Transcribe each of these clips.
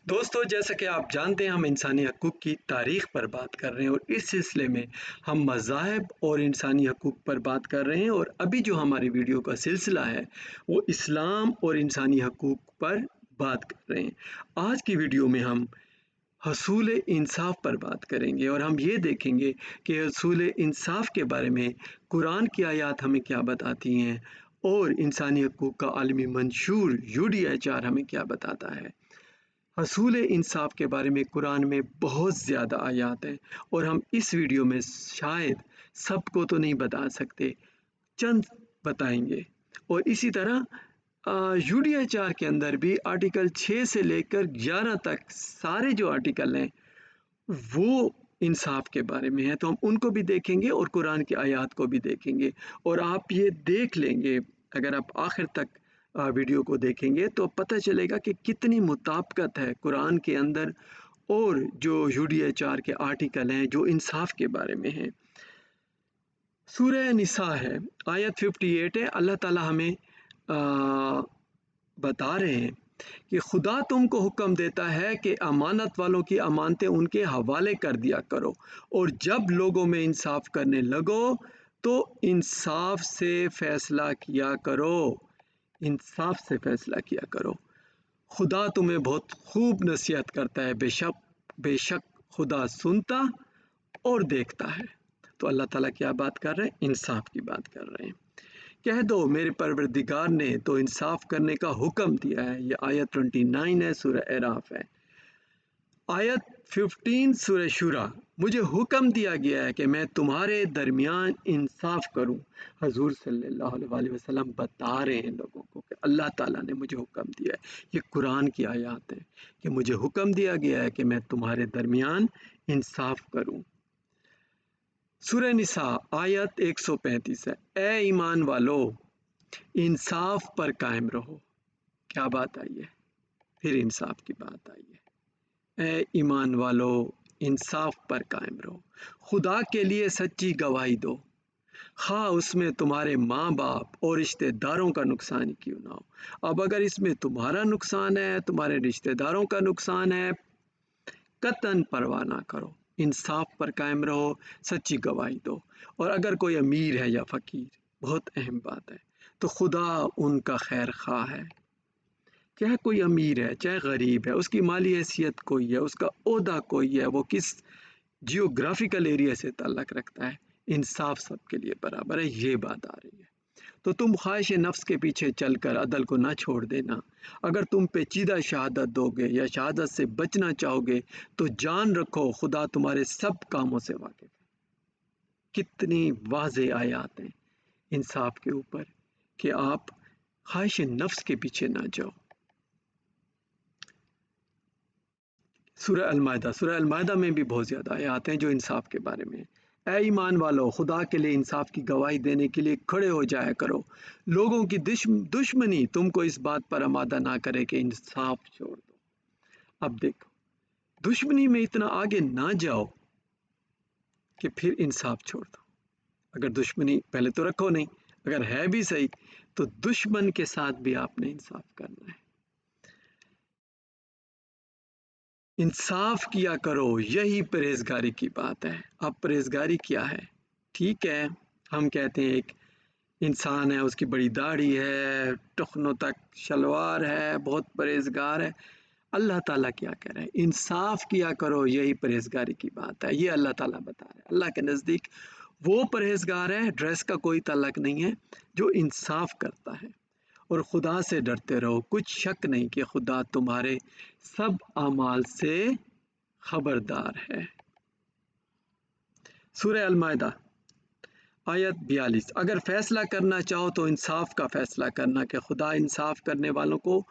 दोस्तों, जैसा कि आप जानते हैं हम इंसानी हकूक़ की तारीख़ पर बात कर रहे हैं और इस सिलसिले में हम मज़ाहिब और इंसानी हकूक़ पर बात कर रहे हैं। और अभी जो हमारी वीडियो का सिलसिला है वो इस्लाम और इंसानी हकूक़ पर बात कर रहे हैं। आज की वीडियो में हम हसूल इंसाफ़ पर बात करेंगे और हम ये देखेंगे कि हसूल इंसाफ़ के बारे में कुरान की आयत हमें क्या बताती हैं और इंसानी हकूक़ का आलमी मंशूर UDHR हमें क्या बताता है। हसूल इंसाफ़ के बारे में कुरान में बहुत ज़्यादा आयत हैं और हम इस वीडियो में शायद सबको तो नहीं बता सकते, चंद बताएंगे। और इसी तरह UDHR के अंदर भी आर्टिकल 6 से लेकर 11 तक सारे जो आर्टिकल हैं वो इंसाफ के बारे में है, तो हम उनको भी देखेंगे और कुरान की आयत को भी देखेंगे। और आप ये देख लेंगे, अगर आप आखिर तक वीडियो को देखेंगे तो पता चलेगा कि कितनी मुताबिकत है कुरान के अंदर और जो UDHR के आर्टिकल हैं जो इंसाफ के बारे में हैं। सूरह निसा है, आयत 58 है। अल्लाह ताला हमें बता रहे हैं कि खुदा तुमको हुक्म देता है कि अमानत वालों की अमानतें उनके हवाले कर दिया करो और जब लोगों में इंसाफ करने लगो तो इंसाफ से फैसला किया करो। इंसाफ से फैसला किया करो। खुदा तुम्हें बहुत खूब नसीहत करता है, बेशक खुदा सुनता और देखता है। तो अल्लाह ताला क्या बात कर रहे हैं? इंसाफ की बात कर रहे हैं। कह दो मेरे परवरदिगार ने तो इंसाफ करने का हुक्म दिया है। ये आयत 29 है, सूरह अराफ है। आयत 15 सूरह शुरा, मुझे हुक्म दिया गया है कि मैं तुम्हारे दरमियान इंसाफ करूं। हजूर सल्लल्लाहु अलैहि वसल्लम बता रहे हैं लोगों को कि अल्लाह ताला ने मुझे हुक्म दिया है। ये कुरान की आयत है कि मुझे हुक्म दिया गया है कि मैं तुम्हारे दरमियान इंसाफ करूं। सूरह निसा आयत 135 है। ए ईमान वालो, इंसाफ पर कायम रहो। क्या बात आई है? फिर इंसाफ की बात आई है। ए ईमान वालो, इंसाफ पर कायम रहो, खुदा के लिए सच्ची गवाही दो, हाँ उसमें तुम्हारे माँ बाप और रिश्तेदारों का नुकसान क्यों ना हो। अब अगर इसमें तुम्हारा नुकसान है, तुम्हारे रिश्तेदारों का नुकसान है, कतन परवाह ना करो, इंसाफ पर कायम रहो, सच्ची गवाही दो। और अगर कोई अमीर है या फ़कीर, बहुत अहम बात है, तो खुदा उनका खैर खा है। चाहे कोई अमीर है चाहे गरीब है, उसकी माली हैसियत कोई है, उसका ओहदा कोई है, वो किस जियोग्राफिकल एरिया से ताल्लुक़ रखता है, इंसाफ सबके लिए बराबर है। ये बात आ रही है। तो तुम ख्वाहिश नफ्स के पीछे चलकर अदल को ना छोड़ देना। अगर तुम पेचीदा शहादत दोगे या शहादत से बचना चाहोगे तो जान रखो खुदा तुम्हारे सब कामों से वाकिफ है। कितनी वाज़े आयत हैं इंसाफ के ऊपर कि आप ख्वाहिश नफ्स के पीछे ना जाओ। सूरह अल-माइदा में भी बहुत ज़्यादा आयत हैं जो इंसाफ के बारे में। ऐ ईमान वालों, खुदा के लिए इंसाफ की गवाही देने के लिए खड़े हो जाया करो। लोगों की दुश्मनी तुमको इस बात पर आमादा ना करे कि इंसाफ छोड़ दो। अब देखो, दुश्मनी में इतना आगे ना जाओ कि फिर इंसाफ छोड़ दो। अगर दुश्मनी पहले तो रखो नहीं, अगर है भी सही तो दुश्मन के साथ भी आपने इंसाफ करना है। इंसाफ किया करो, यही परहेजगारी की बात है। अब परहेजगारी क्या है? ठीक है, हम कहते हैं एक इंसान है, उसकी बड़ी दाढ़ी है, टखनों तक शलवार है, बहुत परहेजगार है। अल्लाह ताला क्या कह रहा है? इंसाफ किया करो, यही परहेजगारी की बात है। ये अल्लाह ताला बता रहा है। अल्लाह के नज़दीक वो परहेजगार है, ड्रेस का कोई ताल्लुक नहीं है, जो इंसाफ करता है। और खुदा से डरते रहो, कुछ शक नहीं कि खुदा तुम्हारे सब अमाल से खबरदार है। सूरह अल-माइदा आयत 42, अगर फैसला करना चाहो तो इंसाफ का फैसला करना कि खुदा इंसाफ करने वालों को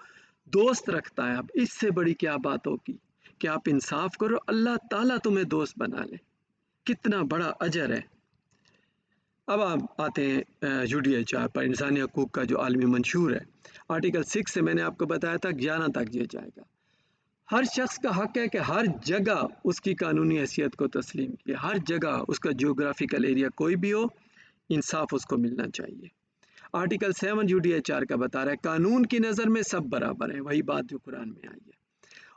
दोस्त रखता है। अब इससे बड़ी क्या बात होगी कि आप इंसाफ करो, अल्लाह ताला तुम्हें दोस्त बना ले। कितना बड़ा अजर है। अब आप आते हैं UDHR पर, इंसानी हकूक़ का जो आलमी मंशूर है। आर्टिकल 6 से मैंने आपको बताया था 11 तक ये जाएगा। हर शख्स का हक है कि हर जगह उसकी कानूनी हैसियत को तस्लीम किया, हर जगह उसका जियोग्राफिकल एरिया कोई भी हो, इंसाफ उसको मिलना चाहिए। आर्टिकल 7 UDHR का बता रहा है कानून की नज़र में सब बराबर है, वही बात जो कुरान में आई है।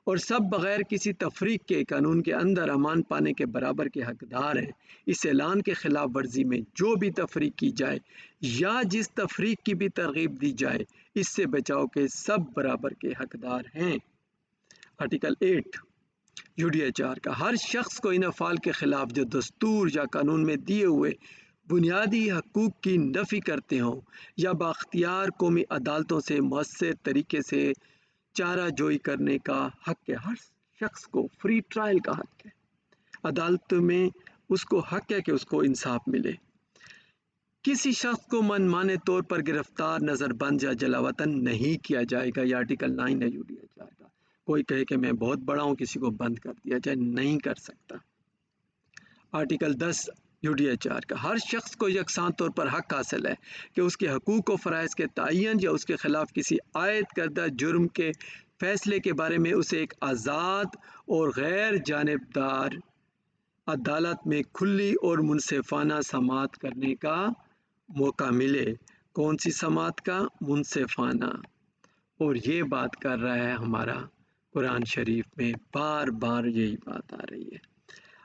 اور سب بغیر کسی تفریق کے قانون کے اندر امان پانے کے برابر کے حقدار ہیں۔ اس اعلان کے خلاف ورزی میں جو بھی تفریق کی جائے یا جس تفریق کی بھی ترغیب دی جائے، اس سے بچاؤ کے سب برابر کے حقدار ہیں۔ آرٹیکل 8 UDHR کا ہر شخص کو ان افعال کے خلاف جو دستور یا قانون میں دیے ہوئے بنیادی حقوق کی نفی کرتے ہوں یا بااختیار قومی عدالتوں سے مؤثر طریقے سے چارہ جوئی کرنے کا حق ہے۔ ہر شخص کو فری ٹرائل کا حق ہے، عدالت میں اس کو حق ہے کہ اس کو انصاف ملے۔ کسی شخص کو من مانے طور پر گرفتار، نظر بند یا جلاوطن نہیں کیا جائے گا۔ یہ آرٹیکل 9 ہے UDHR کا۔ کوئی کہے کہ میں بہت بڑا ہوں، کسی کو بند کر دیا جائے، نہیں کر سکتا۔ آرٹیکل 10 UDHR کا ہر شخص کو یکساں طور پر حق حاصل ہے کہ اس کے حقوق و فرائض کے تعین یا اس کے خلاف کسی عائد کردہ جرم کے فیصلے کے بارے میں اسے ایک آزاد اور غیر جانبدار عدالت میں کھلی اور منصفانہ سماعت کرنے کا موقع ملے۔ کون سی سماعت کا؟ منصفانہ۔ اور یہ بات کر رہا ہے ہمارا قرآن شریف میں، بار بار یہی بات آ رہی ہے۔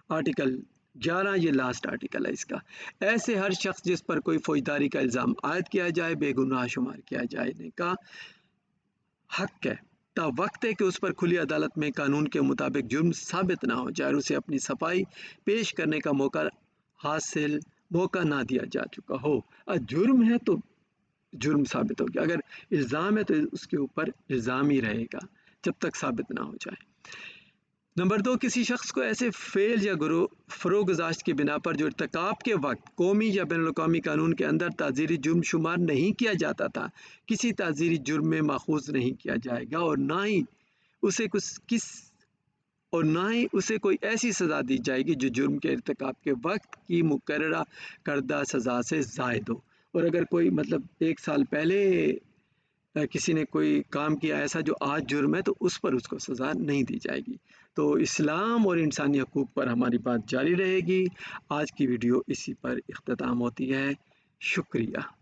آرٹیکل 11 یہ لاسٹ آرٹیکل ہے اس کا۔ ایسے ہر شخص جس پر کوئی فوجداری کا الزام عائد کیا جائے، بے گناہ شمار کیا جانے کا حق ہے، تا وقت ہے کہ اس پر کھلی عدالت میں قانون کے مطابق جرم ثابت نہ ہو جائے اور اسے اپنی صفائی پیش کرنے کا موقع نہ دیا جا چکا ہو۔ جرم ہے تو جرم ثابت ہو گیا، اگر الزام ہے تو اس کے اوپر الزام ہی رہے گا جب تک ثابت نہ ہو جائے۔ نمبر 2، کسی شخص کو ایسے فعل یا فروغ گزاشت کی بنا پر جو ارتکاب کے وقت قومی یا بین الاقوامی قانون کے اندر تعزیری جرم شمار نہیں کیا جاتا تھا، کسی تعزیری جرم میں ماخوذ نہیں کیا جائے گا، اور نہ ہی اسے کوئی ایسی سزا دی جائے گی جو جرم کے ارتکاب کے وقت کی مقررہ کردہ سزا سے زائد ہو۔ اور اگر کوئی 1 سال پہلے کسی نے کوئی کام کیا ایسا جو آج جرم ہے، تو اس پر اس کو سزا نہیں دی جائے گی۔ تو اسلام اور انسانی حقوق پر ہماری بات جاری رہے گی۔ آج کی ویڈیو اسی پر اختتام ہوتی ہے۔ شکریہ۔